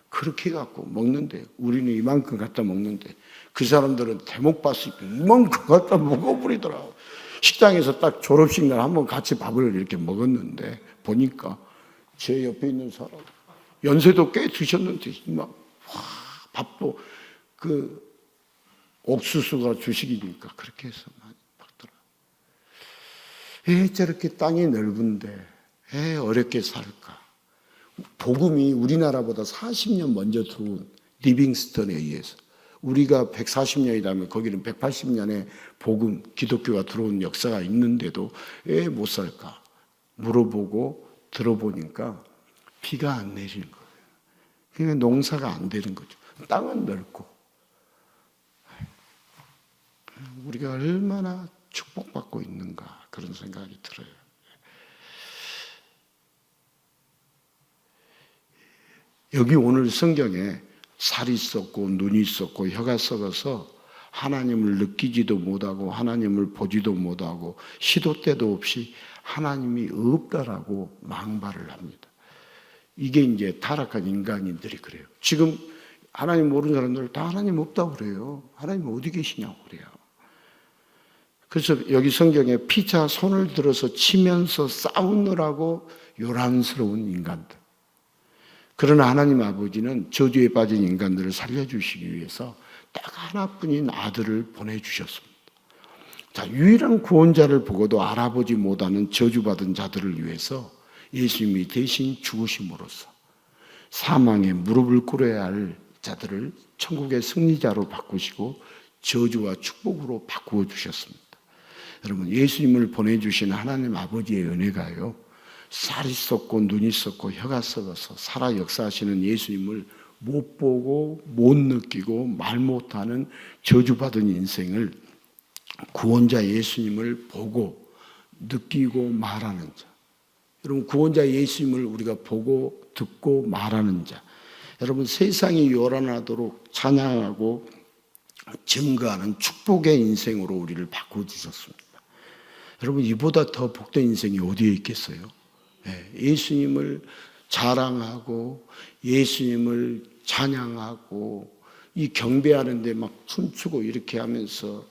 그렇게 갖고 먹는데, 우리는 이만큼 갖다 먹는데 그 사람들은 대목 봤을 때 이만큼 갖다 먹어버리더라고요. 식당에서 딱 졸업식 날 한번 같이 밥을 이렇게 먹었는데 보니까 제 옆에 있는 사람 연세도 꽤 드셨는데 밥도 옥수수가 주식이니까 그렇게 해서 많이 받더라. 왜 저렇게 땅이 넓은데 왜 어렵게 살까? 복음이 우리나라보다 40년 먼저 들어온 리빙스턴에 의해서, 우리가 140년이라면 거기는 180년의 복음, 기독교가 들어온 역사가 있는데도 왜 못 살까? 물어보고 들어보니까 비가 안 내리는 거예요. 그러니까 농사가 안 되는 거죠. 땅은 넓고. 우리가 얼마나 축복받고 있는가 그런 생각이 들어요. 여기 오늘 성경에 살이 썩고 눈이 썩고 혀가 썩어서 하나님을 느끼지도 못하고 하나님을 보지도 못하고 시도 때도 없이 하나님이 없다라고 망발을 합니다. 이게 이제 타락한 인간인들이 그래요. 지금 하나님 모르는 사람들 다 하나님 없다고 그래요. 하나님 어디 계시냐고 그래요. 그래서 여기 성경에 피차 손을 들어서 치면서 싸우느라고 요란스러운 인간들. 그러나 하나님 아버지는 저주에 빠진 인간들을 살려주시기 위해서 딱 하나뿐인 아들을 보내주셨습니다. 자, 유일한 구원자를 보고도 알아보지 못하는 저주받은 자들을 위해서 예수님이 대신 죽으심으로써 사망에 무릎을 꿇어야 할 자들을 천국의 승리자로 바꾸시고 저주와 축복으로 바꾸어 주셨습니다. 여러분, 예수님을 보내주신 하나님 아버지의 은혜가요, 살이 썩고 눈이 썩고 혀가 썩어서 살아 역사하시는 예수님을 못 보고 못 느끼고 말 못하는 저주받은 인생을 구원자 예수님을 보고 느끼고 말하는 자. 여러분, 구원자 예수님을 우리가 보고 듣고 말하는 자. 여러분, 세상이 요란하도록 찬양하고 증거하는 축복의 인생으로 우리를 바꿔주셨습니다. 여러분, 이보다 더 복된 인생이 어디에 있겠어요? 예수님을 자랑하고 예수님을 찬양하고 이 경배하는데 막 춤추고 이렇게 하면서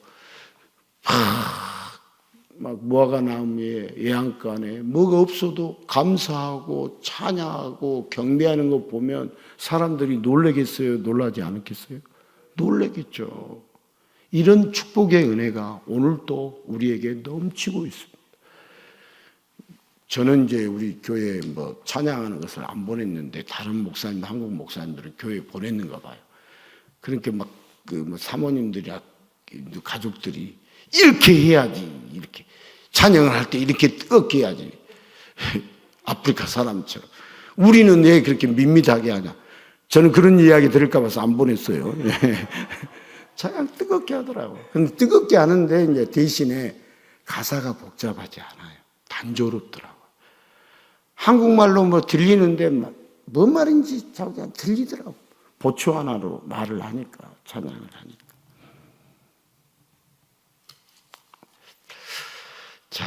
막 무화과 나무에 예양간에 뭐가 없어도 감사하고 찬양하고 경배하는 거 보면 사람들이 놀라겠어요? 놀라지 않겠어요? 놀라겠죠. 이런 축복의 은혜가 오늘도 우리에게 넘치고 있습니다. 저는 이제 우리 교회에 뭐 찬양하는 것을 안 보냈는데 다른 목사님, 한국 목사님들은 교회에 보냈는가 봐요. 그러니까 막 그 뭐 사모님들이 가족들이 이렇게 해야지, 이렇게 찬양을 할 때 이렇게 뜨겁게 해야지. 아프리카 사람처럼. 우리는 왜 그렇게 밋밋하게 하냐? 저는 그런 이야기 들을까 봐서 안 보냈어요. 찬양 뜨겁게 하더라고. 근데 뜨겁게 하는데 이제 대신에 가사가 복잡하지 않아요. 단조롭더라고. 한국말로 뭐 들리는데 뭔 말인지 잘 들리더라고. 보초 하나로 말을 하니까, 찬양을 하니까. 자,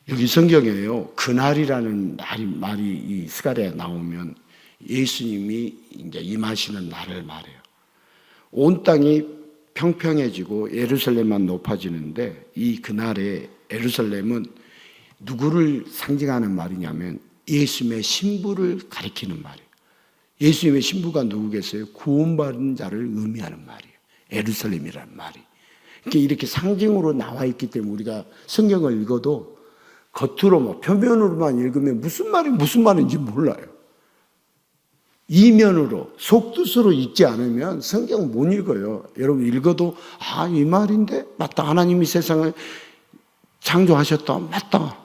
여기 성경에요, 그날이라는 말이 이 스가랴에 나오면 예수님이 이제 임하시는 날을 말해요. 온 땅이 평평해지고 예루살렘만 높아지는데 이 그날에 예루살렘은 누구를 상징하는 말이냐면 예수님의 신부를 가리키는 말이에요. 예수님의 신부가 누구겠어요? 구원받은 자를 의미하는 말이에요. 예루살렘이라는 말이. 이렇게 상징으로 나와 있기 때문에 우리가 성경을 읽어도 겉으로 뭐 표면으로만 읽으면 무슨 말인지 몰라요. 이면으로 속뜻으로 읽지 않으면 성경 못 읽어요. 여러분 읽어도 이 말인데 맞다. 하나님이 세상을 창조하셨다. 맞다.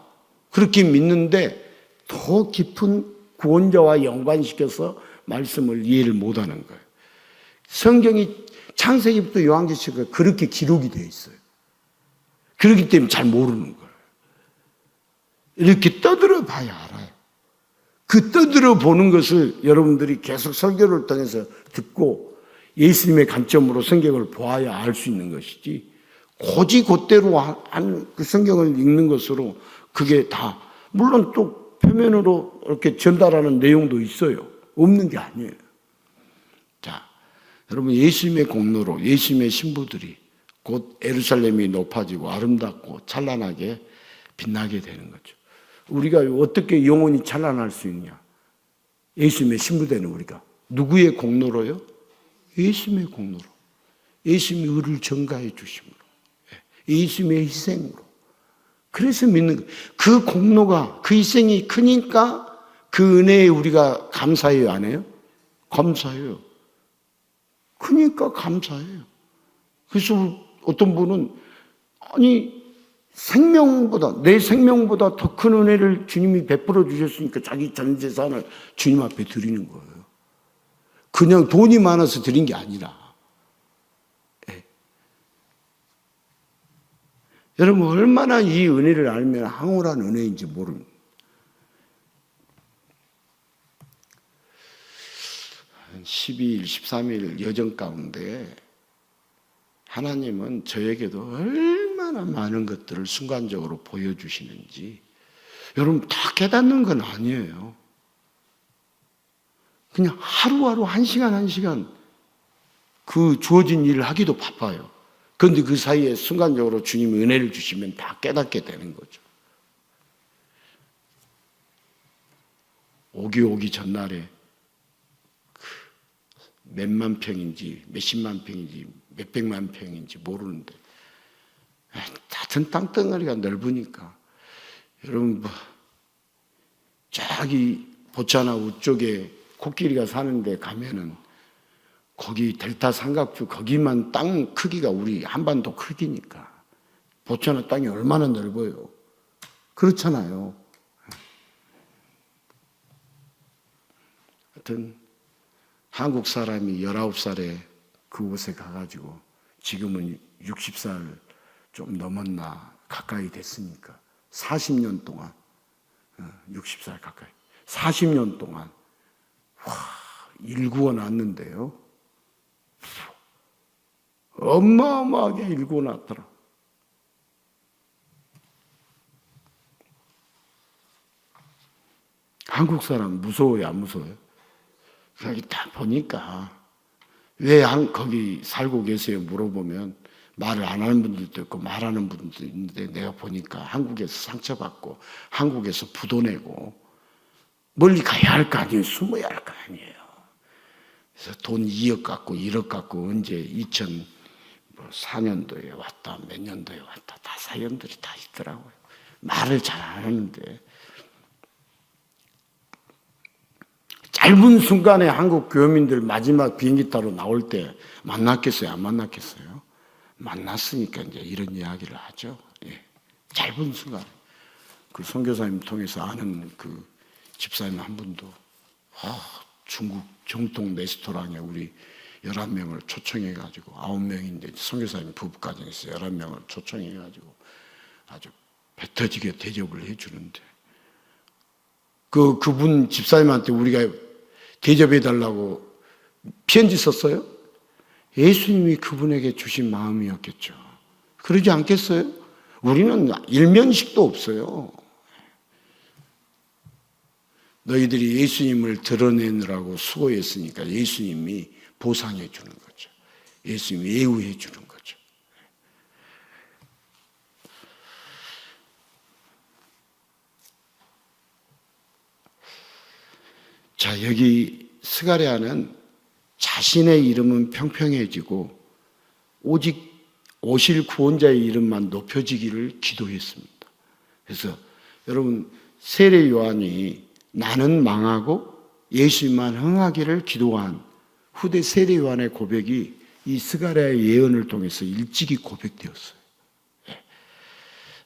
그렇게 믿는데 더 깊은 구원자와 연관시켜서 말씀을 이해를 못하는 거예요. 성경이 창세기부터 요한계시가 그렇게 기록이 되어 있어요. 그렇기 때문에 잘 모르는 거예요. 이렇게 떠들어 봐야 알아요. 그 떠들어 보는 것을 여러분들이 계속 설교를 통해서 듣고 예수님의 관점으로 성경을 보아야 알 수 있는 것이지, 곧이곧대로 그 성경을 읽는 것으로 그게 다, 물론 또 표면으로 이렇게 전달하는 내용도 있어요. 없는 게 아니에요. 자, 여러분, 예수님의 공로로 예수님의 신부들이 곧 예루살렘이 높아지고 아름답고 찬란하게 빛나게 되는 거죠. 우리가 어떻게 영원히 찬란할 수 있냐? 예수님의 신부되는 우리가. 누구의 공로로요? 예수님의 공로로. 예수님이 의를 전가해 주심으로, 예수님의 희생으로. 그래서 믿는 거예요. 그 공로가, 그 희생이 크니까 그 은혜에 우리가 감사해요, 안 해요? 감사해요. 크니까 감사해요. 그래서 어떤 분은 아니 생명보다, 내 생명보다 더 큰 은혜를 주님이 베풀어 주셨으니까 자기 전 재산을 주님 앞에 드리는 거예요. 그냥 돈이 많아서 드린 게 아니라. 네. 여러분 얼마나 이 은혜를 알면 황홀한 은혜인지 모릅니다. 12일, 13일 여정 가운데 하나님은 저에게도 얼마나 많은 것들을 순간적으로 보여주시는지 여러분 다 깨닫는 건 아니에요. 그냥 하루하루 한 시간 그 주어진 일을 하기도 바빠요. 그런데 그 사이에 순간적으로 주님이 은혜를 주시면 다 깨닫게 되는 거죠. 오기 전날에 몇만 평인지 몇십만 평인지 몇백만 평인지 모르는데 하여튼 땅덩어리가 넓으니까 여러분 저기 보츠와나 우쪽에 코끼리가 사는데 가면은 거기 델타 삼각주 거기만 땅 크기가 우리 한반도 크기니까 보츠와나 땅이 얼마나 넓어요. 그렇잖아요. 하여튼 한국 사람이 19살에 그곳에 가가지고 지금은 60살 좀 넘었나 가까이 됐으니까 40년 동안 60살 가까이 40년 동안 일구어 놨는데요. 어마어마하게 일구어 놨더라. 한국 사람 무서워요, 안 무서워요? 거기 다 보니까 왜 거기 살고 계세요? 물어보면 말을 안 하는 분들도 있고 말하는 분들도 있는데 내가 보니까 한국에서 상처받고 한국에서 부도내고 멀리 가야 할 거 아니에요? 숨어야 할 거 아니에요? 그래서 돈 2억 갖고 1억 갖고 언제 2004년도에 왔다 몇 년도에 왔다 다 사연들이 다 있더라고요. 말을 잘 안 하는데 짧은 순간에 한국 교민들 마지막 비행기 타러 나올 때 만났겠어요? 안 만났겠어요? 만났으니까 이제 이런 이야기를 하죠. 예. 짧은 순간. 그 선교사님 통해서 아는 그 집사님 한 분도 중국 정통 레스토랑에 우리 11명을 초청해가지고 9명인데 선교사님 부부가정에서 11명을 초청해가지고 아주 배 터지게 대접을 해주는데 그분 집사님한테 우리가 대접해달라고 편지 썼어요? 예수님이 그분에게 주신 마음이었겠죠. 그러지 않겠어요? 우리는 일면식도 없어요. 너희들이 예수님을 드러내느라고 수고했으니까 예수님이 보상해 주는 거죠. 예수님이 예우해 주는 거죠. 자, 여기 스가랴는 자신의 이름은 평평해지고 오직 오실 구원자의 이름만 높여지기를 기도했습니다. 그래서 여러분 세례 요한이 나는 망하고 예수님만 흥하기를 기도한 후대 세례 요한의 고백이 이 스가랴의 예언을 통해서 일찍이 고백되었어요. 네.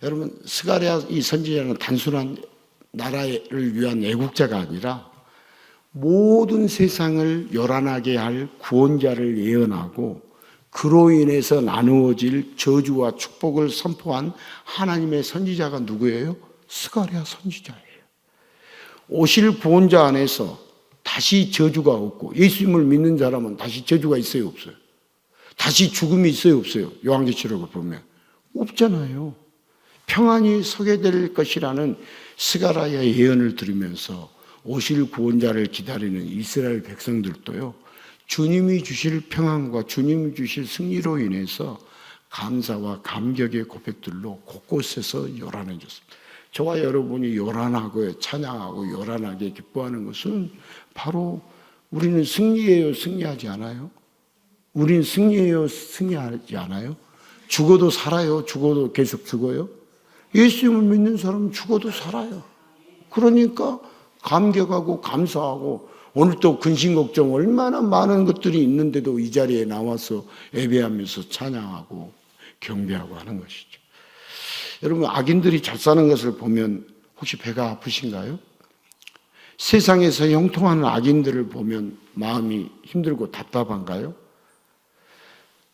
여러분 스가랴 이 선지자는 단순한 나라를 위한 애국자가 아니라 모든 세상을 요란하게 할 구원자를 예언하고 그로 인해서 나누어질 저주와 축복을 선포한 하나님의 선지자가 누구예요? 스가랴 선지자예요. 오실 구원자 안에서 다시 저주가 없고 예수님을 믿는 사람은 다시 저주가 있어요, 없어요? 다시 죽음이 있어요, 없어요? 요한계시록을 보면 없잖아요. 평안히 서게 될 것이라는 스가랴의 예언을 들으면서 오실 구원자를 기다리는 이스라엘 백성들도요, 주님이 주실 평안과 주님이 주실 승리로 인해서 감사와 감격의 고백들로 곳곳에서 요란해졌습니다. 저와 여러분이 요란하고 찬양하고 요란하게 기뻐하는 것은 바로 우리는 승리해요, 승리하지 않아요? 우린 승리해요, 승리하지 않아요? 죽어도 살아요, 죽어도 계속 죽어요? 예수님을 믿는 사람은 죽어도 살아요. 그러니까 감격하고 감사하고 오늘 또 근심 걱정 얼마나 많은 것들이 있는데도 이 자리에 나와서 예배하면서 찬양하고 경배하고 하는 것이죠. 여러분, 악인들이 잘 사는 것을 보면 혹시 배가 아프신가요? 세상에서 형통하는 악인들을 보면 마음이 힘들고 답답한가요?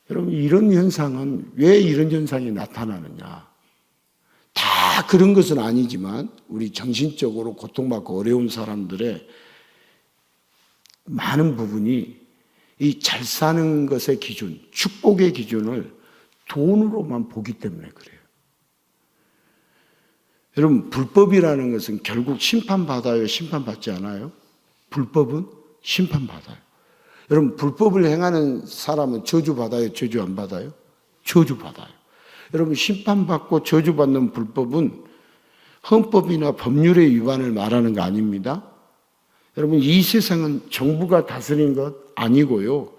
여러분, 이런 현상은 왜 이런 현상이 나타나느냐? 다 그런 것은 아니지만 우리 정신적으로 고통받고 어려운 사람들의 많은 부분이 이 잘 사는 것의 기준, 축복의 기준을 돈으로만 보기 때문에 그래요. 여러분, 불법이라는 것은 결국 심판받아요, 심판받지 않아요? 불법은 심판받아요. 여러분, 불법을 행하는 사람은 저주받아요, 저주 안 받아요? 저주받아요. 여러분, 심판받고 저주받는 불법은 헌법이나 법률의 위반을 말하는 거 아닙니다. 여러분, 이 세상은 정부가 다스리는 것 아니고요,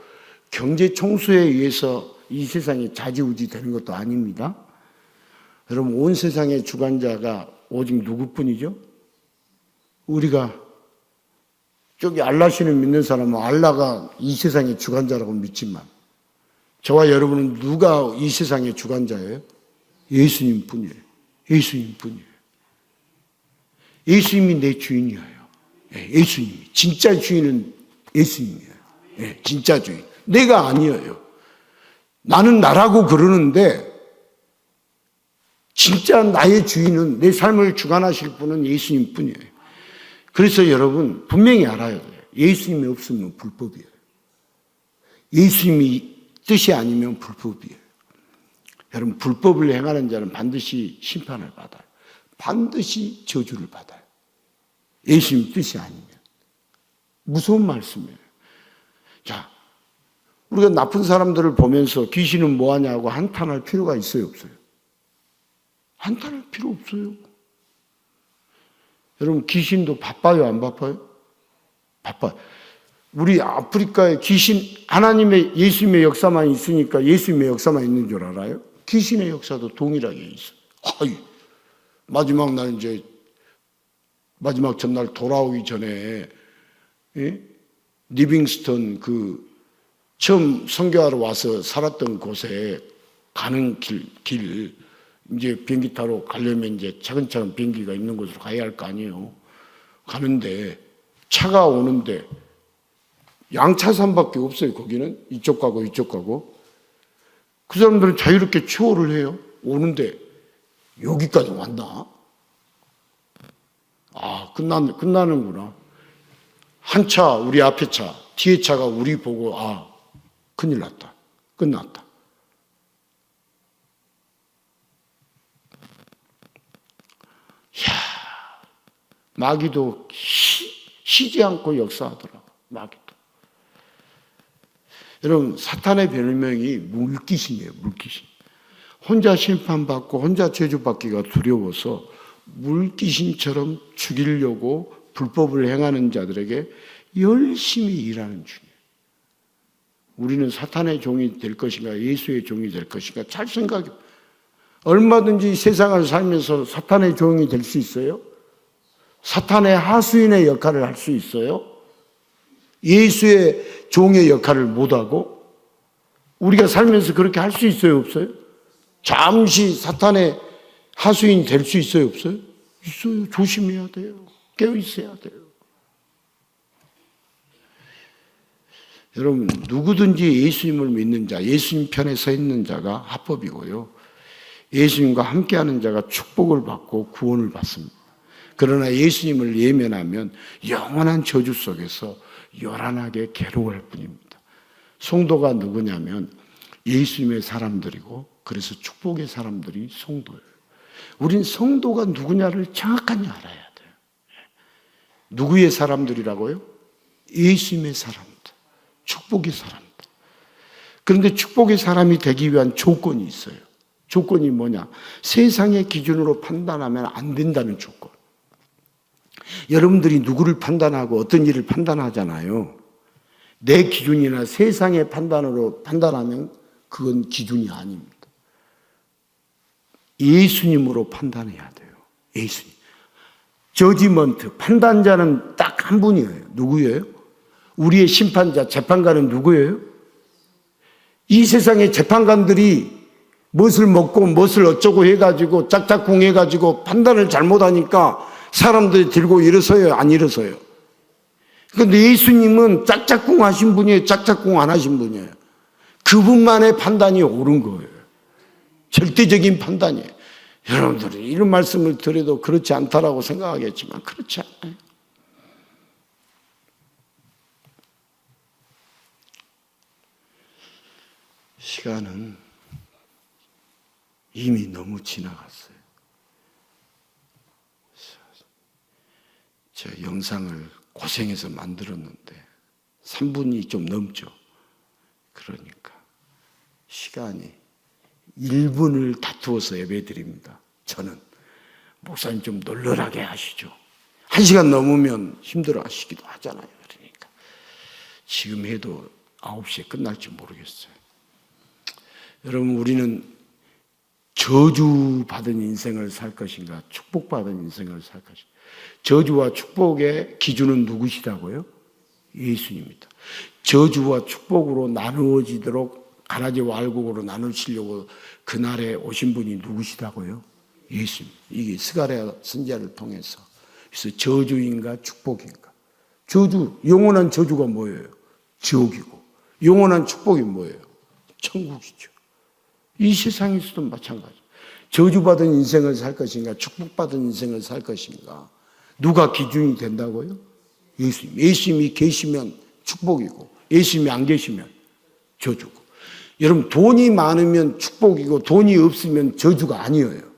경제 총수에 의해서 이 세상이 좌지우지 되는 것도 아닙니다. 여러분, 온 세상의 주관자가 오직 누구뿐이죠? 우리가 저기 알라신을 믿는 사람은 알라가 이 세상의 주관자라고 믿지만 저와 여러분은 누가 이 세상의 주관자예요? 예수님 뿐이에요. 예수님 뿐이에요. 예수님이 내 주인이에요. 예수님이. 진짜 주인은 예수님이에요. 진짜 주인. 내가 아니에요. 나는 나라고 그러는데 진짜 나의 주인은, 내 삶을 주관하실 분은 예수님 뿐이에요. 그래서 여러분, 분명히 알아야 돼요. 예수님이 없으면 불법이에요. 예수님이 뜻이 아니면 불법이에요. 여러분, 불법을 행하는 자는 반드시 심판을 받아요. 반드시 저주를 받아요. 예수님 뜻이 아니면. 무서운 말씀이에요. 자, 우리가 나쁜 사람들을 보면서 귀신은 뭐하냐고 한탄할 필요가 있어요, 없어요? 한탄할 필요 없어요. 여러분, 귀신도 바빠요, 안 바빠요? 바빠요. 우리 아프리카에 귀신, 하나님의, 예수님의 역사만 있으니까 예수님의 역사만 있는 줄 알아요? 귀신의 역사도 동일하게 있어요. 아이, 마지막 날 이제, 마지막 전날 돌아오기 전에, 리빙스턴 처음 선교하러 와서 살았던 곳에 가는 길, 이제 비행기 타러 가려면 이제 차근차근 비행기가 있는 곳으로 가야 할 거 아니에요. 가는데 차가 오는데 양차선밖에 없어요. 거기는 이쪽 가고 이쪽 가고. 그 사람들은 자유롭게 추월을 해요. 오는데 여기까지 왔나? 아, 끝나는구나. 한 차, 우리 앞에 차, 뒤에 차가 우리 보고, 아, 큰일 났다. 끝났다. 이야, 마귀도 쉬지 않고 역사하더라고, 마귀도. 여러분, 사탄의 별명이 물귀신이에요, 물귀신. 혼자 심판받고 혼자 저주받기가 두려워서 물귀신처럼 죽이려고 불법을 행하는 자들에게 열심히 일하는 중이에요. 우리는 사탄의 종이 될 것인가, 예수의 종이 될 것인가, 잘 생각해요. 얼마든지 세상을 살면서 사탄의 종이 될 수 있어요? 사탄의 하수인의 역할을 할 수 있어요? 예수의 종의 역할을 못하고? 우리가 살면서 그렇게 할 수 있어요, 없어요? 잠시 사탄의 하수인이 될 수 있어요, 없어요? 있어요. 조심해야 돼요. 깨어 있어야 돼요. 여러분, 누구든지 예수님을 믿는 자, 예수님 편에 서 있는 자가 합법이고요, 예수님과 함께하는 자가 축복을 받고 구원을 받습니다. 그러나 예수님을 예면하면 영원한 저주 속에서 요란하게 괴로워할 뿐입니다. 성도가 누구냐면 예수님의 사람들이고, 그래서 축복의 사람들이 성도예요. 우린 성도가 누구냐를 정확하게 알아야 돼요. 누구의 사람들이라고요? 예수님의 사람들, 축복의 사람들. 그런데 축복의 사람이 되기 위한 조건이 있어요. 조건이 뭐냐? 세상의 기준으로 판단하면 안 된다는 조건. 여러분들이 누구를 판단하고 어떤 일을 판단하잖아요. 내 기준이나 세상의 판단으로 판단하면 그건 기준이 아닙니다. 예수님으로 판단해야 돼요. 예수님. 저지먼트, 판단자는 딱 한 분이에요. 누구예요? 우리의 심판자, 재판관은 누구예요? 이 세상의 재판관들이 무엇을 먹고 무엇을 어쩌고 해가지고 짝짝꿍 해가지고 판단을 잘못하니까 사람들이 들고 일어서요, 안 일어서요? 그런데 예수님은 짝짝꿍 하신 분이에요, 짝짝꿍 안 하신 분이에요. 그분만의 판단이 옳은 거예요. 절대적인 판단이에요. 여러분들이 이런 말씀을 드려도 그렇지 않다라고 생각하겠지만 그렇지 않아요. 시간은 이미 너무 지나갔어요. 저 영상을 고생해서 만들었는데 3분이 좀 넘죠. 그러니까 시간이 1분을 다투어서 예배드립니다. 저는 목사님 좀 널널하게 하시죠. 1시간 넘으면 힘들어 하시기도 하잖아요. 그러니까 지금 해도 9시에 끝날지 모르겠어요. 여러분, 우리는 저주받은 인생을 살 것인가, 축복받은 인생을 살 것인가. 저주와 축복의 기준은 누구시다고요? 예수님입니다. 저주와 축복으로 나누어지도록 가라지와 알곡으로 나누시려고 그날에 오신 분이 누구시다고요? 예수님. 이게 스가랴 선지자를 통해서. 그래서 저주인가 축복인가. 저주, 영원한 저주가 뭐예요? 지옥이고, 영원한 축복이 뭐예요? 천국이죠. 이 세상에서도 마찬가지. 저주받은 인생을 살 것인가, 축복받은 인생을 살 것인가. 누가 기준이 된다고요? 예수님. 예수님이 계시면 축복이고, 예수님이 안 계시면 저주고. 여러분, 돈이 많으면 축복이고, 돈이 없으면 저주가 아니에요.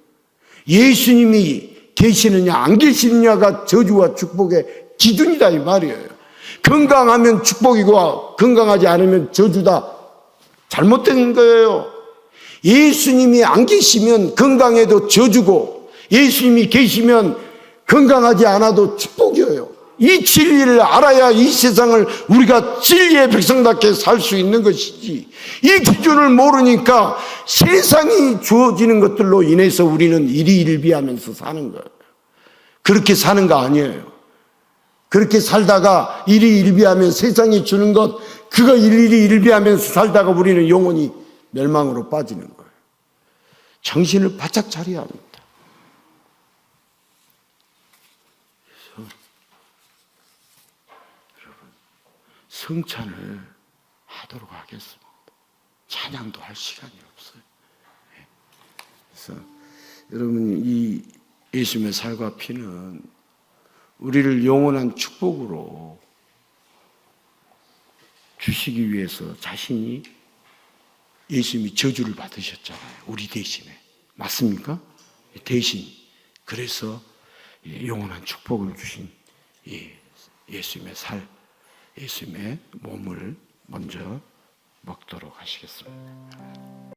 예수님이 계시느냐, 안 계시느냐가 저주와 축복의 기준이다, 이 말이에요. 건강하면 축복이고, 건강하지 않으면 저주다. 잘못된 거예요. 예수님이 안 계시면 건강해도 저주고, 예수님이 계시면 건강하지 않아도 축복이에요. 이 진리를 알아야 이 세상을 우리가 진리의 백성답게 살 수 있는 것이지, 이 기준을 모르니까 세상이 주어지는 것들로 인해서 우리는 일희일비하면서 사는 거예요. 그렇게 사는 거 아니에요. 그렇게 살다가 일희일비하면 세상이 주는 것, 그거 일일이 일비하면서 살다가 우리는 영원히 멸망으로 빠지는 거예요. 정신을 바짝 차려야 합니다. 그래서 여러분, 성찬을 하도록 하겠습니다. 찬양도 할 시간이 없어요. 그래서 여러분, 이 예수님의 살과 피는 우리를 영원한 축복으로 주시기 위해서 자신이, 예수님이 저주를 받으셨잖아요. 우리 대신에. 맞습니까? 대신. 그래서 영원한 축복을 주신 예수님의 살, 예수님의 몸을 먼저 먹도록 하시겠습니다.